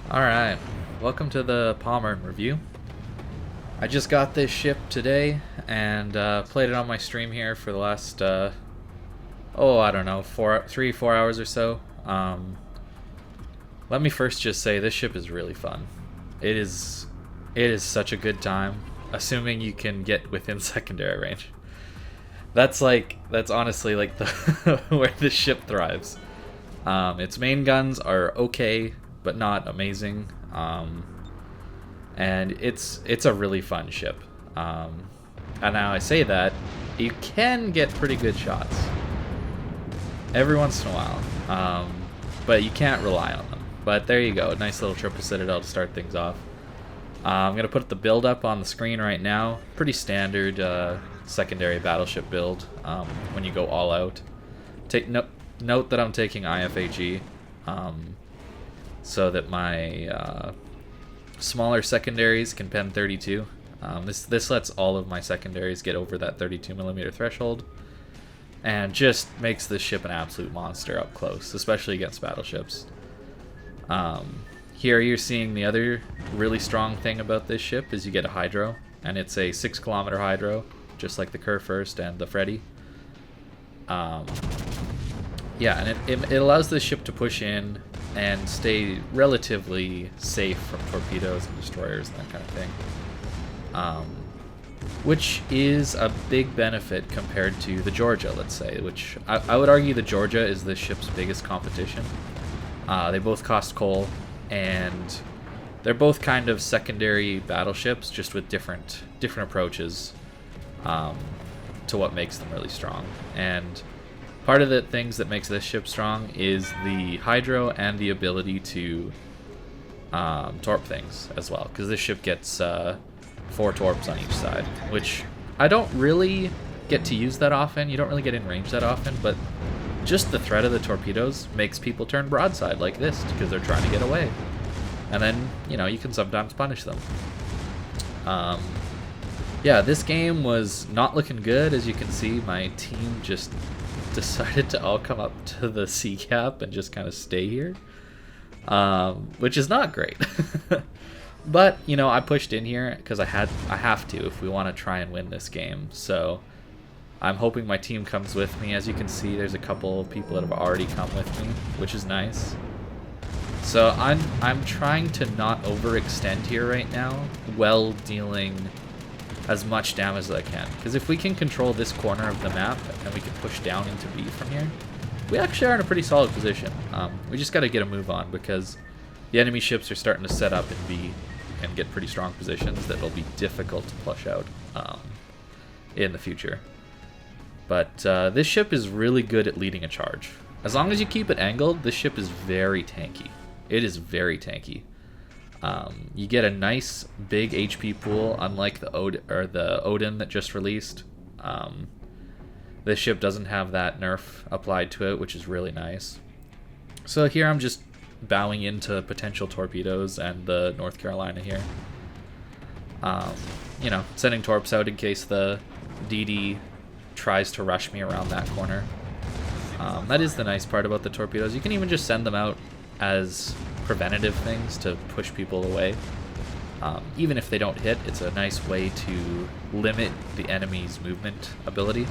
Alright, welcome to the Pommern review. I just got this ship today and played it on my stream here for the last, I don't know, 4 hours or so. Let me first just say this ship is really fun. It is such a good time, assuming you can get within secondary range. That's honestly like the where the ship thrives. Its main guns are okay, but not amazing. And it's a really fun ship. And now I say that, you can get pretty good shots every once in a while, but you can't rely on them. But there you go, nice little triple citadel to start things off. I'm gonna put the build up on the screen right now. Pretty standard secondary battleship build when you go all out. Note that I'm taking IFAG so that my smaller secondaries can pen 32. This lets all of my secondaries get over that 32mm threshold, and just makes this ship an absolute monster up close, especially against battleships. Here you're seeing the other really strong thing about this ship is you get a hydro, and it's a 6-kilometer hydro, just like the Kurfürst and the Freddy. Yeah, and it allows this ship to push in and stay relatively safe from torpedoes and destroyers and that kind of thing. Which is a big benefit compared to the Georgia, let's say, which I would argue the Georgia is this ship's biggest competition. They both cost coal, and they're both kind of secondary battleships, just with different approaches to what makes them really strong. And part of the things that makes this ship strong is the hydro and the ability to torp things as well, because this ship gets 4 torps on each side, which I don't really get to use that often. You don't really get in range that often, but just the threat of the torpedoes makes people turn broadside like this because they're trying to get away, and then you can sometimes punish them. Yeah, this game was not looking good. As you can see, my team just decided to all come up to the sea cap and just kind of stay here, which is not great. But I pushed in here because I have to if we want to try and win this game. So I'm hoping my team comes with me. As you can see, there's a couple of people that have already come with me, which is nice. So I'm trying to not overextend here right now, while dealing as much damage as I can, because if we can control this corner of the map and we can push down into B from here, we actually are in a pretty solid position. We just got to get a move on, because the enemy ships are starting to set up in B and get pretty strong positions that will be difficult to flush out in the future. But this ship is really good at leading a charge. As long as you keep it angled, this ship is very tanky. It is very tanky. You get a nice big HP pool, unlike the Odin that just released. This ship doesn't have that nerf applied to it, which is really nice. So here I'm just bowing into potential torpedoes and the North Carolina here. Sending torps out in case the DD tries to rush me around that corner. That is the nice part about the torpedoes. You can even just send them out as preventative things to push people away. Even if they don't hit, it's a nice way to limit the enemy's movement ability.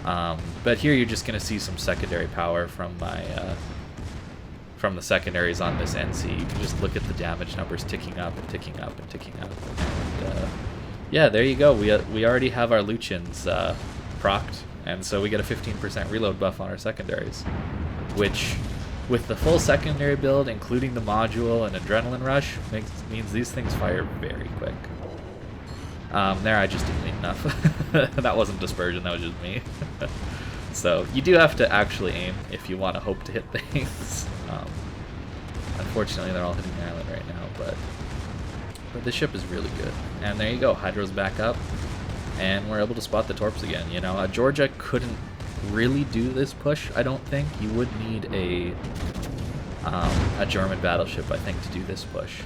But here you're just going to see some secondary power from my from the secondaries on this NC. You can just look at the damage numbers ticking up and ticking up and ticking up. And, yeah, there you go. We already have our Lutjens procced, and so we get a 15% reload buff on our secondaries, which, with the full secondary build, including the module and adrenaline rush, means these things fire very quick. There, I just didn't lean enough. That wasn't dispersion, that was just me. So you do have to actually aim if you want to hope to hit things. Unfortunately, they're all hitting the island right now, but this ship is really good. And there you go, Hydro's back up, and we're able to spot the torps again. Georgia couldn't really do this push, I don't think. You would need a German battleship, I think, to do this push.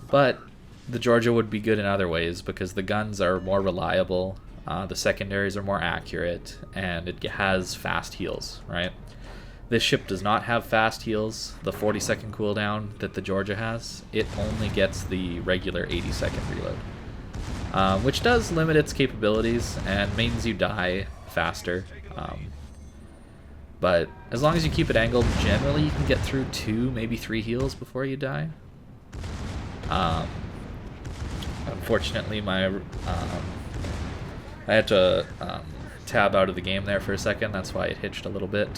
But the Georgia would be good in other ways, because the guns are more reliable, the secondaries are more accurate, and it has fast heals, right? This ship does not have fast heals, the 40-second cooldown that the Georgia has. It only gets the regular 80-second reload, which does limit its capabilities and means you die faster. But as long as you keep it angled, generally you can get through 2, maybe 3 heals before you die. Unfortunately, I had to tab out of the game there for a second. That's why it hitched a little bit.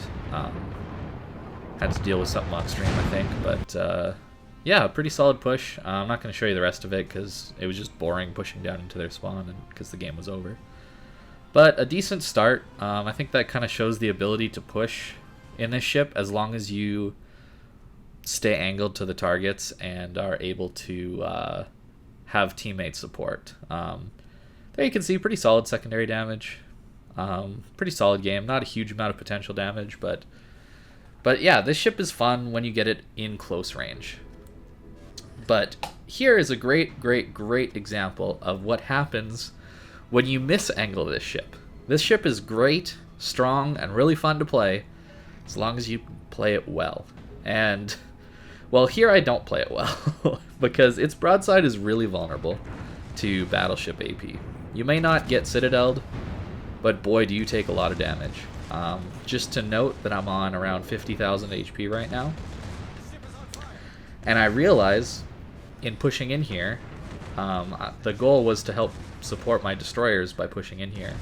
Had to deal with something on stream, I think. But yeah, pretty solid push. I'm not going to show you the rest of it because it was just boring pushing down into their spawn and because the game was over. But a decent start. I think that kind of shows the ability to push in this ship as long as you stay angled to the targets and are able to have teammate support. There you can see pretty solid secondary damage. Pretty solid game. Not a huge amount of potential damage, but yeah, this ship is fun when you get it in close range. But here is a great example of what happens when you misangle this ship. This ship is great, strong, and really fun to play as long as you play it well. And, well, here I don't play it well because its broadside is really vulnerable to Battleship AP. You may not get citadeled, but boy, do you take a lot of damage. Just to note that I'm on around 50,000 HP right now. And I realize in pushing in here, the goal was to help support my destroyers by pushing in here.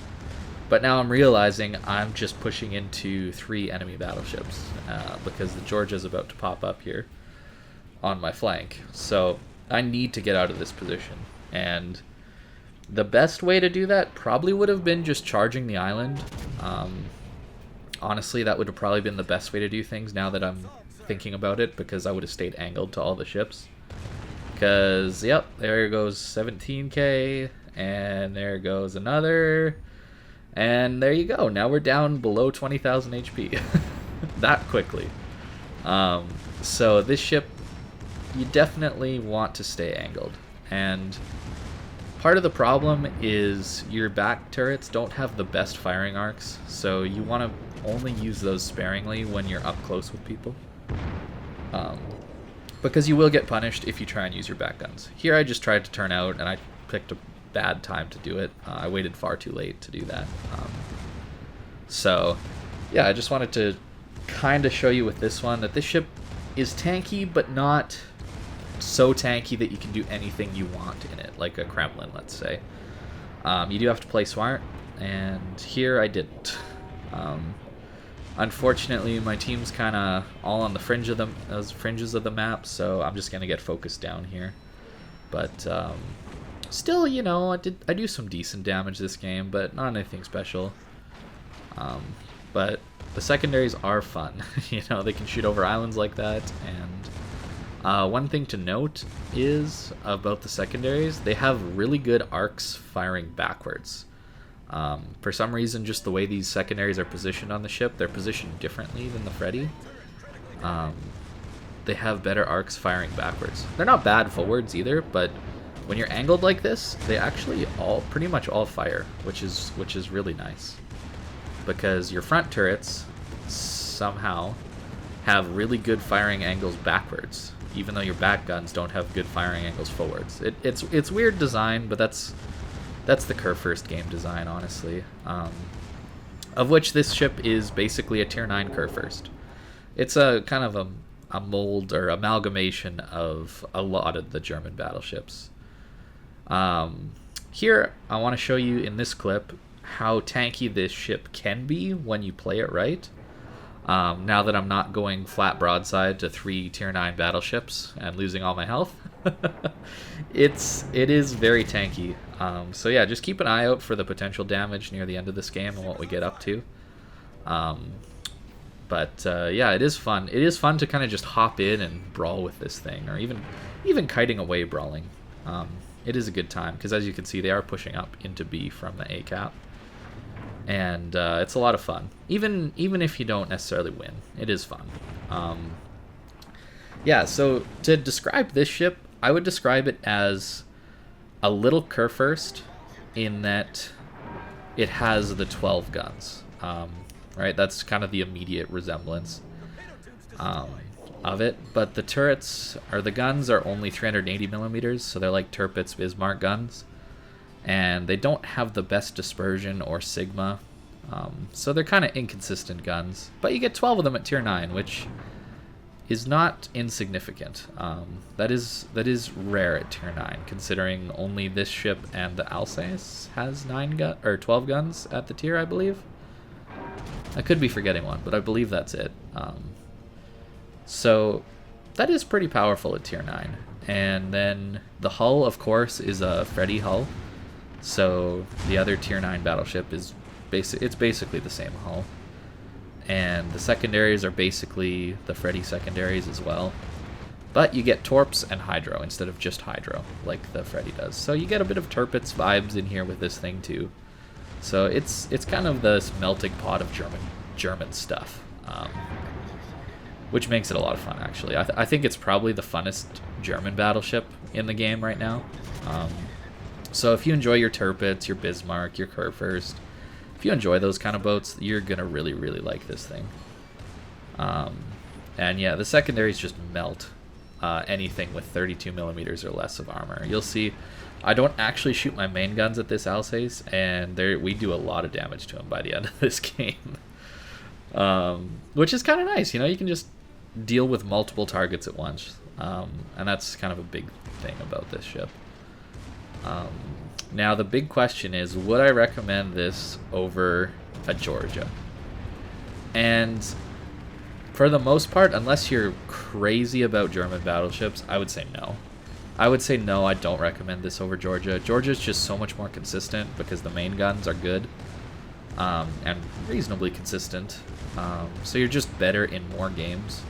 But now I'm realizing I'm just pushing into 3 enemy battleships because the Georgia's about to pop up here on my flank. So I need to get out of this position. And the best way to do that probably would have been just charging the island. Honestly, that would have probably been the best way to do things now that I'm thinking about it, because I would have stayed angled to all the ships. Because, yep, there goes 17k, and there goes another, and there you go. Now we're down below 20,000 HP that quickly. So this ship, you definitely want to stay angled. And part of the problem is your back turrets don't have the best firing arcs, so you want to only use those sparingly when you're up close with people. Because you will get punished if you try and use your back guns. Here I just tried to turn out, and I picked a bad time to do it. I waited far too late to do that. So, yeah, I just wanted to kind of show you with this one that this ship is tanky, but not so tanky that you can do anything you want in it, like a Kremlin, let's say. You do have to play smart, and here I didn't. Unfortunately, my team's kind of all on the fringes of the map, so I'm just gonna get focused down here. But still, you know, I do some decent damage this game, but not anything special. But the secondaries are fun. You know, they can shoot over islands like that, and one thing to note is about the secondaries, they have really good arcs firing backwards. For some reason, just the way these secondaries are positioned on the ship, they're positioned differently than the Freddy. They have better arcs firing backwards. They're not bad forwards either, but when you're angled like this, they actually pretty much all fire, which is really nice. Because your front turrets somehow have really good firing angles backwards, even though your back guns don't have good firing angles forwards. It's weird design, but that's the curve first game design, honestly. Of which this ship is basically a tier 9 curve first. It's a kind of a mold or amalgamation of a lot of the German battleships. Here, I want to show you in this clip how tanky this ship can be when you play it right. Now that I'm not going flat broadside to 3 tier 9 battleships and losing all my health. It is very tanky. So yeah, just keep an eye out for the potential damage near the end of this game and what we get up to. But yeah, it is fun. It is fun to kind of just hop in and brawl with this thing, or even kiting away brawling. It is a good time, because as you can see, they are pushing up into B from the A cap. And it's a lot of fun. Even if you don't necessarily win, it is fun. Yeah, so to describe this ship, I would describe it as a little curve first, in that it has the 12 guns. Right, that's kind of the immediate resemblance. um, of it, but the turrets, or the guns, are only 380 millimeters, so they're like Tirpitz Bismarck guns, and they don't have the best dispersion or sigma, so they're kind of inconsistent guns, but you get 12 of them at tier 9, which is not insignificant. That is rare at tier 9, considering only this ship and the Alsace has 12 guns at the tier, I believe. I could be forgetting one, but I believe that's it. So that is pretty powerful at tier 9. And then the hull, of course, is a Freddy hull. So the other tier 9 battleship is basically the same hull. And the secondaries are basically the Freddy secondaries as well. But you get Torps and Hydro instead of just Hydro, like the Freddy does. So you get a bit of Tirpitz vibes in here with this thing too. So it's kind of this melting pot of German stuff, which makes it a lot of fun, actually. I think it's probably the funnest German battleship in the game right now. So if you enjoy your Tirpitz, your Bismarck, your Kurfürst, if you enjoy those kind of boats, you're going to really, really like this thing. And yeah, the secondaries just melt anything with 32 millimeters or less of armor. You'll see I don't actually shoot my main guns at this Alsace, and we do a lot of damage to them by the end of this game. Which is kind of nice, you know, you can just deal with multiple targets at once. And that's kind of a big thing about this ship. Now the big question is, would I recommend this over a Georgia? And for the most part, unless you're crazy about German battleships, I would say no. I would say no, I don't recommend this over Georgia. Georgia's just so much more consistent because the main guns are good and reasonably consistent. So you're just better in more games.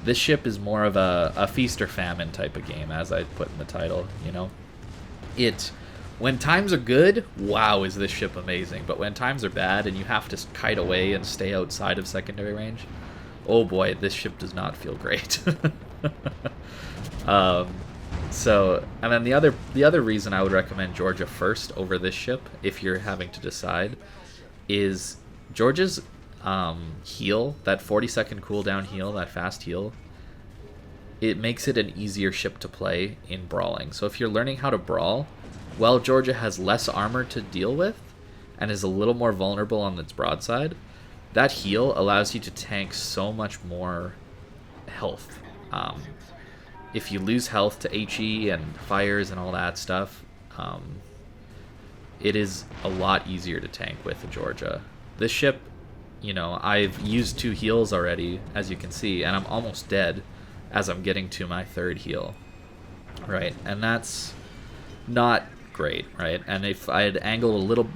This ship is more of a feast or famine type of game, as I put in the title, you know. When times are good, wow, is this ship amazing. But when times are bad and you have to kite away and stay outside of secondary range, oh boy, this ship does not feel great. So, and then the other reason I would recommend Georgia first over this ship, if you're having to decide, is Georgia's heal, that 40-second cooldown heal, that fast heal. It makes it an easier ship to play in Brawling. So if you're learning how to brawl, while Georgia has less armor to deal with and is a little more vulnerable on its broadside, that heal allows you to tank so much more health. If you lose health to HE and fires and all that stuff, it is a lot easier to tank with the Georgia. This ship, you know, I've used 2 heals already, as you can see, and I'm almost dead as I'm getting to my 3rd heal, right? And that's not great, right? And if I had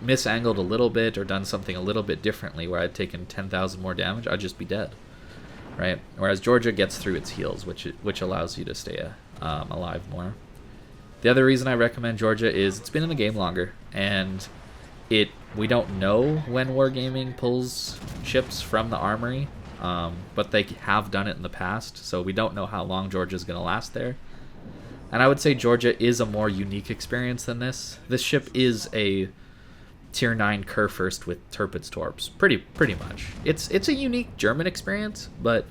misangled a little bit or done something a little bit differently where I'd taken 10,000 more damage, I'd just be dead. Right, whereas Georgia gets through its heals, which allows you to stay alive more. The other reason I recommend Georgia is it's been in the game longer, and we don't know when Wargaming pulls ships from the armory, but they have done it in the past, so we don't know how long Georgia's going to last there. And I would say Georgia is a more unique experience than this. This ship is a tier 9 Kurfürst with Tirpitz Torps, pretty much. It's a unique German experience, but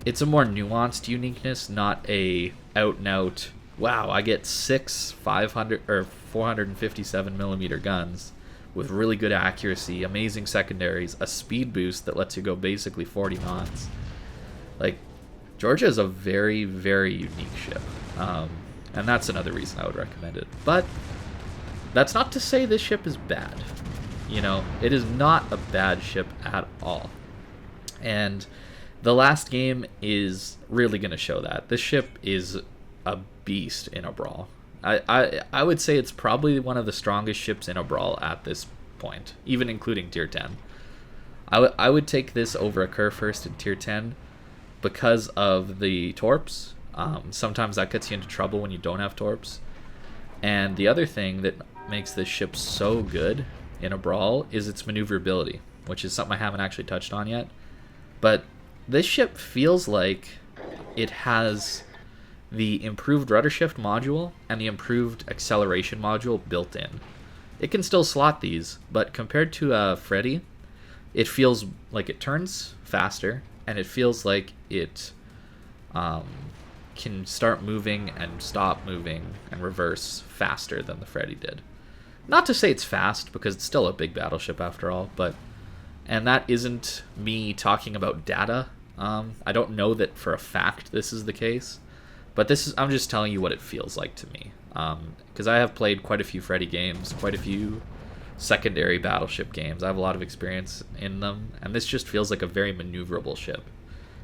it's a more nuanced uniqueness, not a out and out, wow, I get 6 500 or 457 millimeter guns with really good accuracy, amazing secondaries, a speed boost that lets you go basically 40 knots. Like, Georgia is a very, very unique ship, and that's another reason I would recommend it. But that's not to say this ship is bad. You know, it is not a bad ship at all. And the last game is really going to show that. This ship is a beast in a brawl. I would say it's probably one of the strongest ships in a brawl at this point, even including tier 10. I would take this over a Kurfürst in tier 10 because of the Torps. Sometimes that gets you into trouble when you don't have Torps. And the other thing that makes this ship so good in a brawl is its maneuverability, which is something I haven't actually touched on yet. But this ship feels like it has the improved rudder shift module and the improved acceleration module built in. It can still slot these, but compared to Freddy, it feels like it turns faster and it feels like it can start moving and stop moving and reverse faster than the Freddy did. Not to say it's fast, because it's still a big battleship after all, but... And that isn't me talking about data. I don't know that for a fact this is the case, but I'm just telling you what it feels like to me. Because I have played quite a few Freddy games, quite a few secondary battleship games. I have a lot of experience in them, and this just feels like a very maneuverable ship.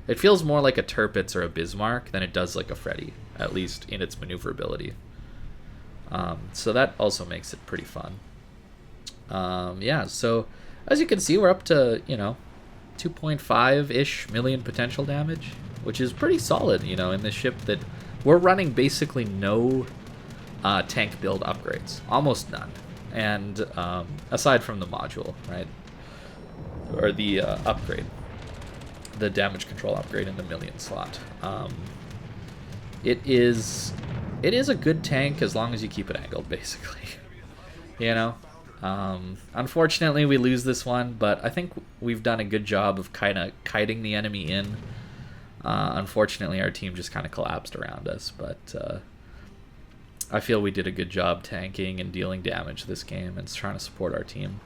It feels more like a Tirpitz or a Bismarck than it does like a Freddy, at least in its maneuverability. So that also makes it pretty fun. Yeah, so as you can see, we're up to, 2.5-ish million potential damage, which is pretty solid, in this ship that we're running basically no tank build upgrades. Almost none. And aside from the module, right? Or the upgrade. The damage control upgrade in the million slot. It is a good tank as long as you keep it angled, basically. Unfortunately, we lose this one, but I think we've done a good job of kind of kiting the enemy in. Unfortunately, our team just kind of collapsed around us, but I feel we did a good job tanking and dealing damage this game and trying to support our team.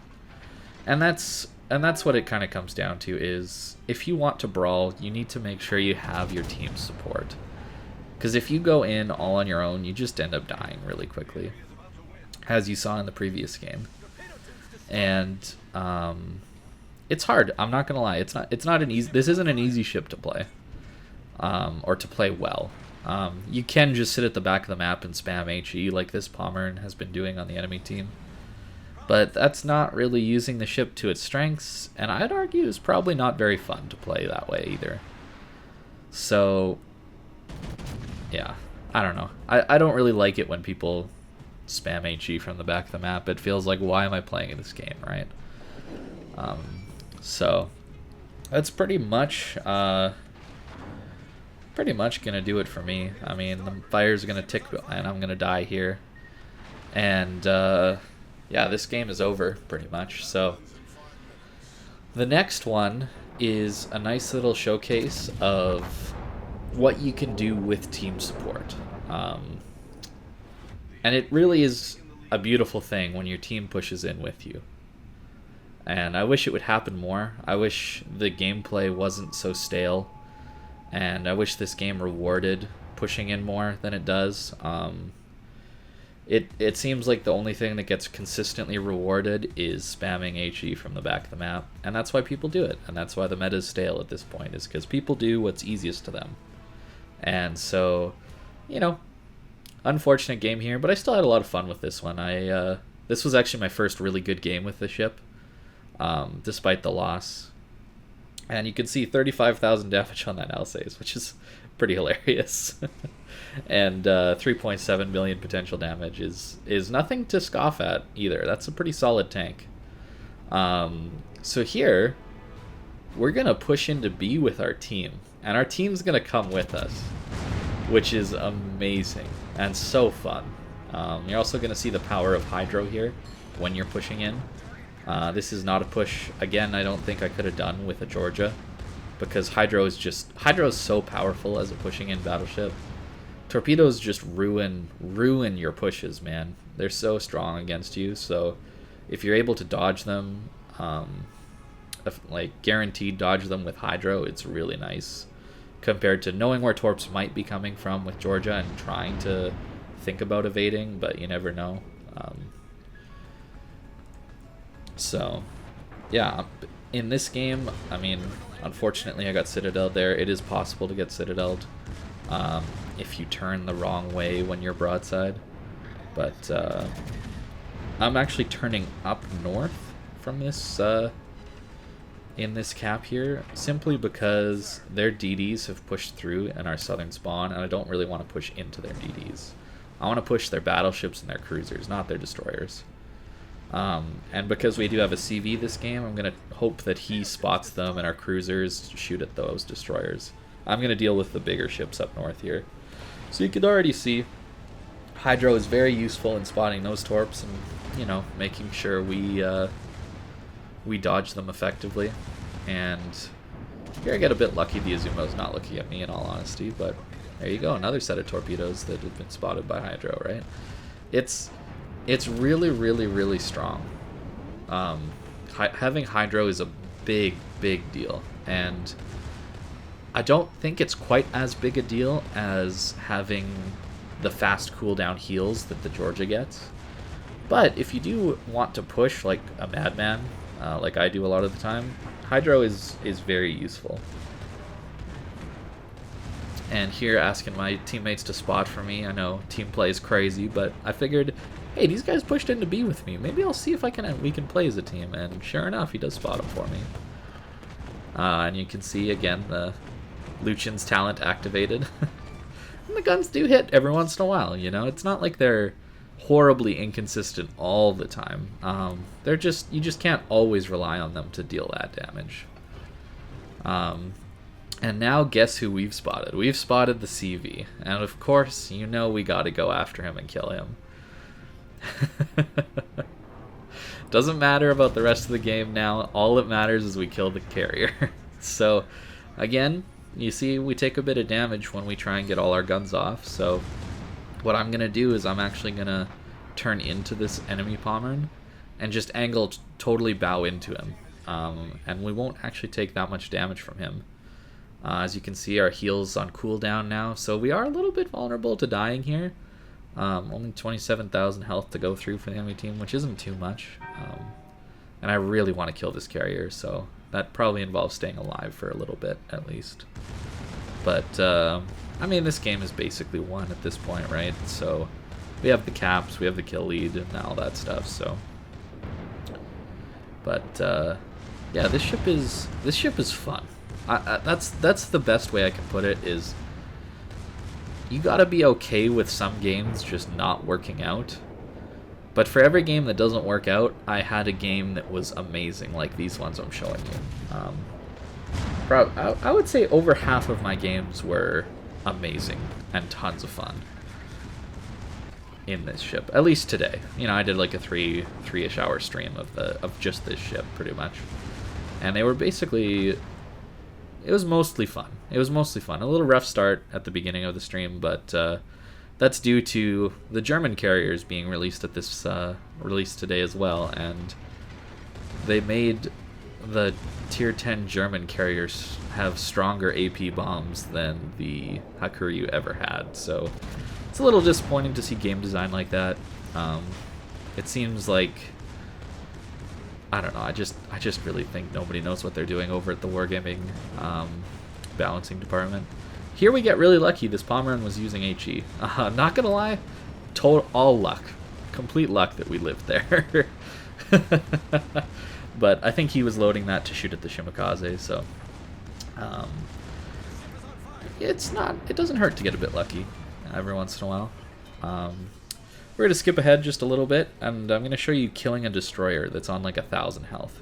And that's what it kind of comes down to is, if you want to brawl, you need to make sure you have your team support. Because if you go in all on your own, you just end up dying really quickly, as you saw in the previous game. And it's hard. I'm not gonna lie. It's not an easy. This isn't an easy ship to play, or to play well. You can just sit at the back of the map and spam HE like this Pommern has been doing on the enemy team, but that's not really using the ship to its strengths, and I'd argue is probably not very fun to play that way either. So, yeah, I don't know. I don't really like it when people spam HE from the back of the map. It feels like, why am I playing this game, right? So that's pretty much gonna do it for me. I mean, the fire's gonna tick and I'm gonna die here, and yeah, this game is over pretty much. So the next one is a nice little showcase of what you can do with team support. And it really is a beautiful thing when your team pushes in with you. And I wish it would happen more. I wish the gameplay wasn't so stale. And I wish this game rewarded pushing in more than it does. It seems like the only thing that gets consistently rewarded is spamming HE from the back of the map. And that's why people do it. And that's why the meta is stale at this point, is because people do what's easiest to them. And so, unfortunate game here, but I still had a lot of fun with this one. This was actually my first really good game with the ship, despite the loss. And you can see 35,000 damage on that Alsace, which is pretty hilarious. And 3.7 million potential damage is nothing to scoff at either. That's a pretty solid tank. So here, we're going to push into B with our team, and our team's going to come with us, which is amazing and so fun. You're also going to see the power of Hydro here when you're pushing in. This is not a push, again, I don't think I could have done with a Georgia, because Hydro is so powerful as a pushing in battleship. Torpedoes just ruin your pushes, man. They're so strong against you, so if you're able to dodge them, like guaranteed dodge them with Hydro, it's really nice, compared to knowing where Torps might be coming from with Georgia and trying to think about evading, but you never know. So, yeah, in this game, I mean, unfortunately I got Citadel there. It is possible to get Citadeled if you turn the wrong way when you're broadside. But I'm actually turning up north from this in this cap here, simply because their DDs have pushed through in our southern spawn, and I don't really want to push into their DDs. I want to push their battleships and their cruisers, not their destroyers. And because we do have a CV this game, I'm going to hope that he spots them and our cruisers shoot at those destroyers. I'm going to deal with the bigger ships up north here. So you can already see Hydro is very useful in spotting those torps and, making sure we dodge them effectively. And Here I get a bit lucky. The Azumo's not looking at me in all honesty, but there you go. Another set of torpedoes that have been spotted by Hydro, right? It's really, really, really strong. Having Hydro is a big, big deal, and I don't think it's quite as big a deal as having the fast cooldown heals that the Georgia gets. But if you do want to push like a madman, like I do a lot of the time, Hydro is very useful. And here asking my teammates to spot for me. I know team play is crazy, but I figured, hey, these guys pushed into B with me. Maybe I'll see if we can play as a team. And sure enough, he does spot them for me. And you can see again the Lutjens talent activated. And the guns do hit every once in a while, you know? It's not like they're horribly inconsistent all the time. You just can't always rely on them to deal that damage. And now guess who we've spotted? We've spotted the CV. And of course, you know we gotta go after him and kill him. Doesn't matter about the rest of the game now. All that matters is we kill the carrier. So, again, you see we take a bit of damage when we try and get all our guns off. So, what I'm going to do is I'm actually going to turn into this enemy Pommern and just angle totally bow into him. And we won't actually take that much damage from him. As you can see, our heal's on cooldown now. So, we are a little bit vulnerable to dying here. Only 27,000 health to go through for the enemy team, which isn't too much. And I really want to kill this carrier, so that probably involves staying alive for a little bit, at least. But, I mean, this game is basically won at this point, right? So, we have the caps, we have the kill lead, and all that stuff, so... But, yeah, this ship is fun. That's the best way I can put it, is... You gotta be okay with some games just not working out. But for every game that doesn't work out, I had a game that was amazing, like these ones I'm showing you. I would say over half of my games were amazing and tons of fun in this ship. At least today. You know, I did like a three-ish hour stream of just this ship, pretty much. And they were basically... It was mostly fun. It was mostly fun. A little rough start at the beginning of the stream, but that's due to the German carriers being released at this release today as well, and they made the tier 10 German carriers have stronger AP bombs than the Hakuryu ever had. So it's a little disappointing to see game design like that. It seems like, I don't know, I just really think nobody knows what they're doing over at the Wargaming balancing department. Here we get really lucky. This Pommern was using HE. Not gonna lie, all luck. Complete luck that we lived there. But I think he was loading that to shoot at the Shimakaze, so... it doesn't hurt to get a bit lucky every once in a while. We're going to skip ahead just a little bit, and I'm going to show you killing a destroyer that's on like 1,000 health.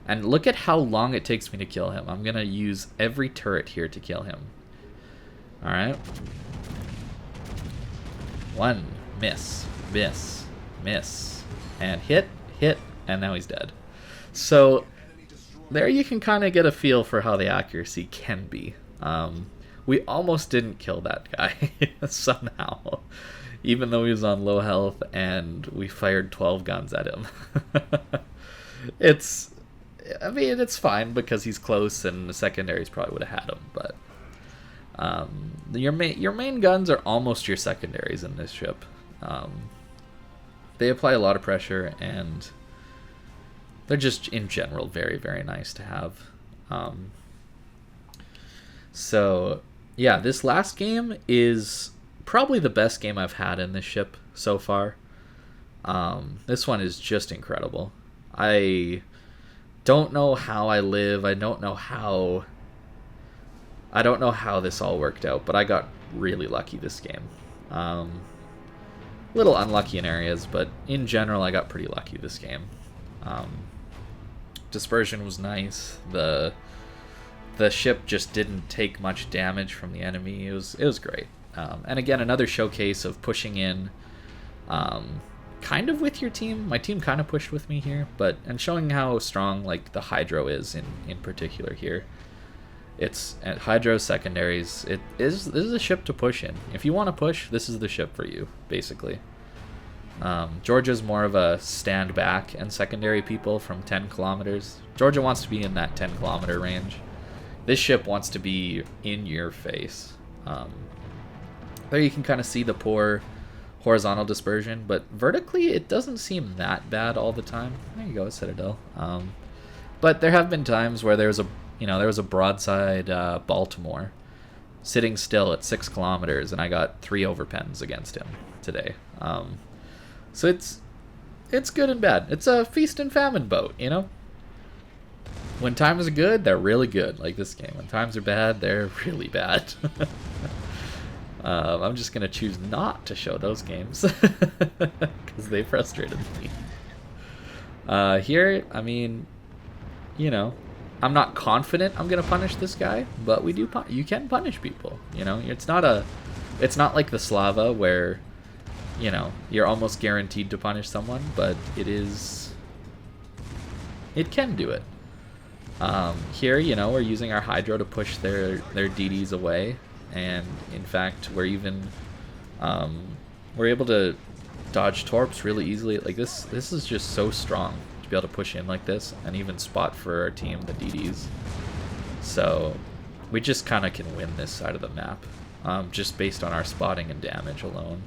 And look at how long it takes me to kill him. I'm going to use every turret here to kill him. Alright. 1, miss, miss, miss, and hit, and now he's dead. So, there you can kind of get a feel for how the accuracy can be. We almost didn't kill that guy, somehow. Even though he was on low health and we fired 12 guns at him. I mean, it's fine because he's close and the secondaries probably would have had him, but your main guns are almost your secondaries in this ship. They apply a lot of pressure and they're just in general very, very nice to have. So yeah, this last game is probably the best game I've had in this ship so far. This one is just incredible. I don't know how I live. I don't know how this all worked out, but I got really lucky this game. A little unlucky in areas, but in general I got pretty lucky this game. Dispersion was nice. The ship just didn't take much damage from the enemy. It was great. And again, another showcase of pushing in kind of with your team. My team kind of pushed with me here, and showing how strong like the Hydro is in particular here. It's at Hydro secondaries. This is a ship to push in. If you want to push, this is the ship for you, basically. Georgia's more of a stand back and secondary people from 10 kilometers. Georgia wants to be in that 10-kilometer range. This ship wants to be in your face. There you can kind of see the poor horizontal dispersion, but vertically it doesn't seem that bad all the time. There you go, Citadel. But there have been times where there was a broadside Baltimore sitting still at 6 kilometers, and I got 3 overpens against him today. So it's good and bad. It's a feast and famine boat, you know? When times are good, they're really good, like this game. When times are bad, they're really bad. I'm just going to choose not to show those games because they frustrated me. Here, I mean, you know, I'm not confident I'm going to punish this guy, but we do. You can punish people, you know? It's not like the Slava where, you know, you're almost guaranteed to punish someone, but it can do it. Here, you know, we're using our Hydro to push their DDs away, and in fact, we're able to dodge torps really easily. Like this is just so strong to be able to push in like this, and even spot for our team the DDs. So we just kind of can win this side of the map, just based on our spotting and damage alone.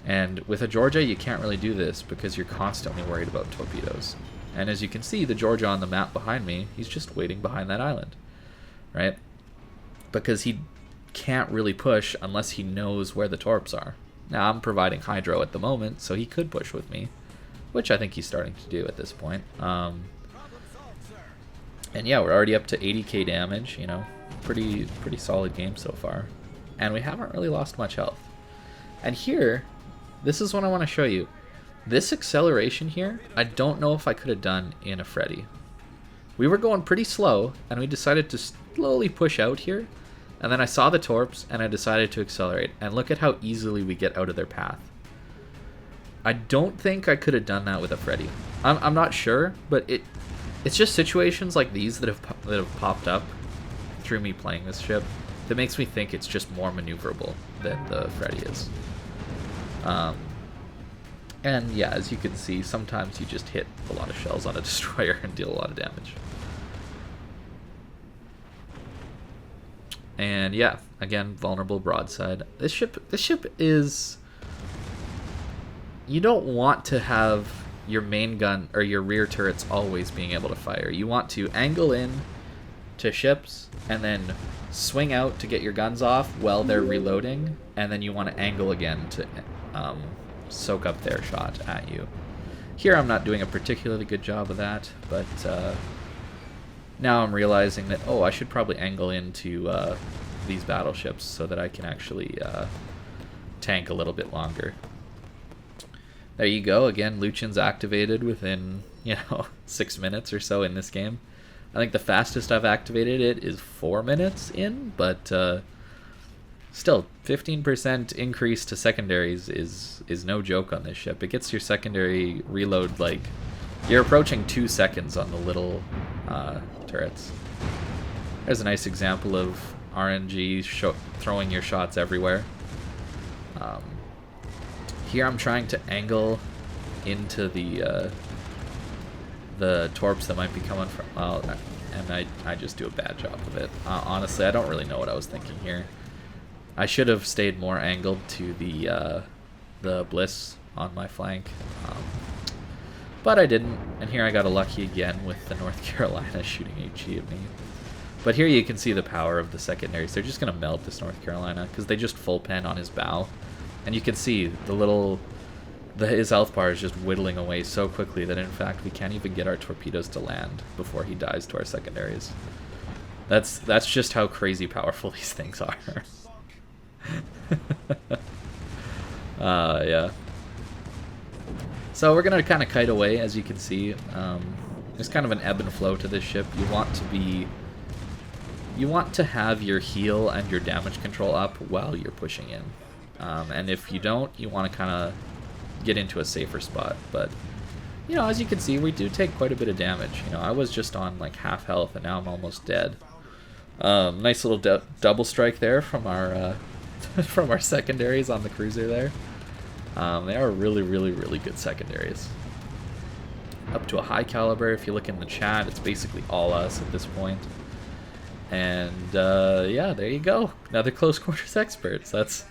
And with a Georgia, you can't really do this because you're constantly worried about torpedoes. And as you can see, the Georgia on the map behind me, he's just waiting behind that island, right? Because he can't really push unless he knows where the torps are. Now, I'm providing Hydro at the moment, so he could push with me, which I think he's starting to do at this point. And yeah, we're already up to 80k damage, you know, pretty solid game so far. And we haven't really lost much health. And here, this is what I want to show you. This acceleration here, I don't know if I could have done in a Freddy. We were going pretty slow, and we decided to slowly push out here, and then I saw the torps, and I decided to accelerate, and look at how easily we get out of their path. I don't think I could have done that with a Freddy. I'm not sure, but it's just situations like these that have popped up through me playing this ship that makes me think it's just more maneuverable than the Freddy is. And yeah, as you can see, sometimes you just hit a lot of shells on a destroyer and deal a lot of damage. And yeah, again, vulnerable broadside. This ship is... You don't want to have your main gun or your rear turrets always being able to fire. You want to angle in to ships and then swing out to get your guns off while they're reloading, and then you want to angle again to soak up their shot at you. Here I'm not doing a particularly good job of that, but now I'm realizing that, oh, I should probably angle into these battleships so that I can actually tank a little bit longer. There you go. Again, Lutjens activated within, 6 minutes or so in this game. I think the fastest I've activated it is 4 minutes in, but still, 15% increase to secondaries is no joke on this ship. It gets your secondary reload, like, you're approaching 2 seconds on the little turrets. There's a nice example of RNG throwing your shots everywhere. Here I'm trying to angle into the torps that might be coming from... and I just do a bad job of it. Honestly, I don't really know what I was thinking here. I should have stayed more angled to the Bliss on my flank. But I didn't, and here I got lucky again with the North Carolina shooting HE at me. But here you can see the power of the secondaries. They're just going to melt this North Carolina because they just full pen on his bow. And you can see his health bar is just whittling away so quickly that in fact we can't even get our torpedoes to land before he dies to our secondaries. That's just how crazy powerful these things are. Yeah. So we're gonna kind of kite away, as you can see. There's kind of an ebb and flow to this ship. You want to have your heal and your damage control up while you're pushing in. And if you don't, you want to kind of get into a safer spot. But, as you can see, we do take quite a bit of damage. I was just on like half health, and now I'm almost dead. Nice little double strike there from our from our secondaries on the cruiser there. They are really, really, really good secondaries. Up to a high caliber. If you look in the chat, it's basically all us at this point. And yeah, there you go. Another close quarters experts. That's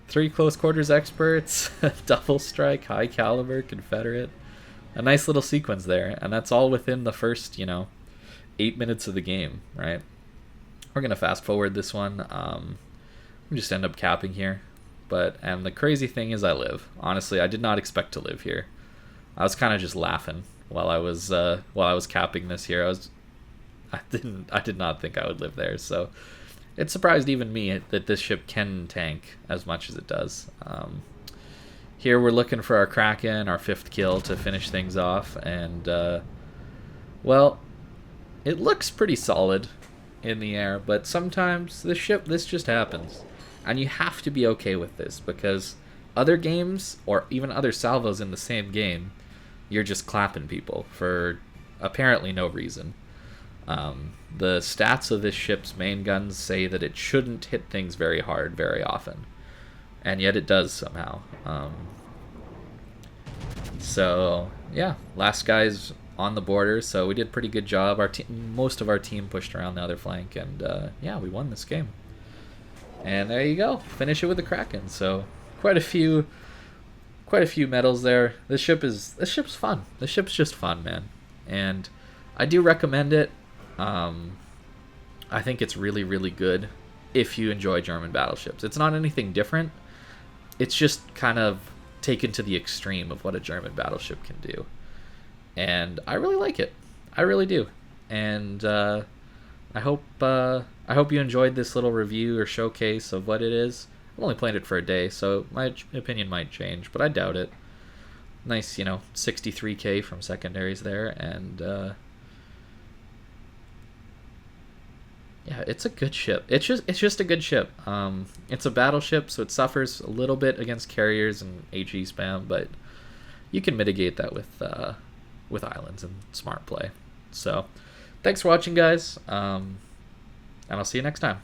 3 close quarters experts, double strike, high caliber, Confederate. A nice little sequence there, and that's all within the first, 8 minutes of the game, right? We're gonna fast forward this one. We just end up capping here, and the crazy thing is I live. Honestly, I did not expect to live here. I was kind of just laughing while I was capping this here. I did not think I would live there, so it surprised even me that this ship can tank as much as it does. Here we're looking for our Kraken, our 5th kill to finish things off, and well, it looks pretty solid in the air, but sometimes this just happens, and you have to be okay with this, because other games or even other salvos in the same game, you're just clapping people for apparently no reason. The stats of this ship's main guns say that it shouldn't hit things very hard very often, and yet it does somehow. So yeah, last guy's on the border, so we did a pretty good job. Most of our team pushed around the other flank, and yeah, we won this game. And there you go, finish it with the Kraken. So quite a few medals there. This ship's fun. This ship's just fun, man, and I do recommend it. I think it's really, really good if you enjoy German battleships. It's not anything different. It's just kind of taken to the extreme of what a German battleship can do. And I really like it. I really do. And I hope you enjoyed this little review or showcase of what it is. I've only played it for a day, so my opinion might change, but I doubt it. Nice, 63k from secondaries there, and yeah, it's a good ship. It's just a good ship. It's a battleship, so it suffers a little bit against carriers and HE spam, but you can mitigate that with islands and smart play. So, thanks for watching, guys, and I'll see you next time.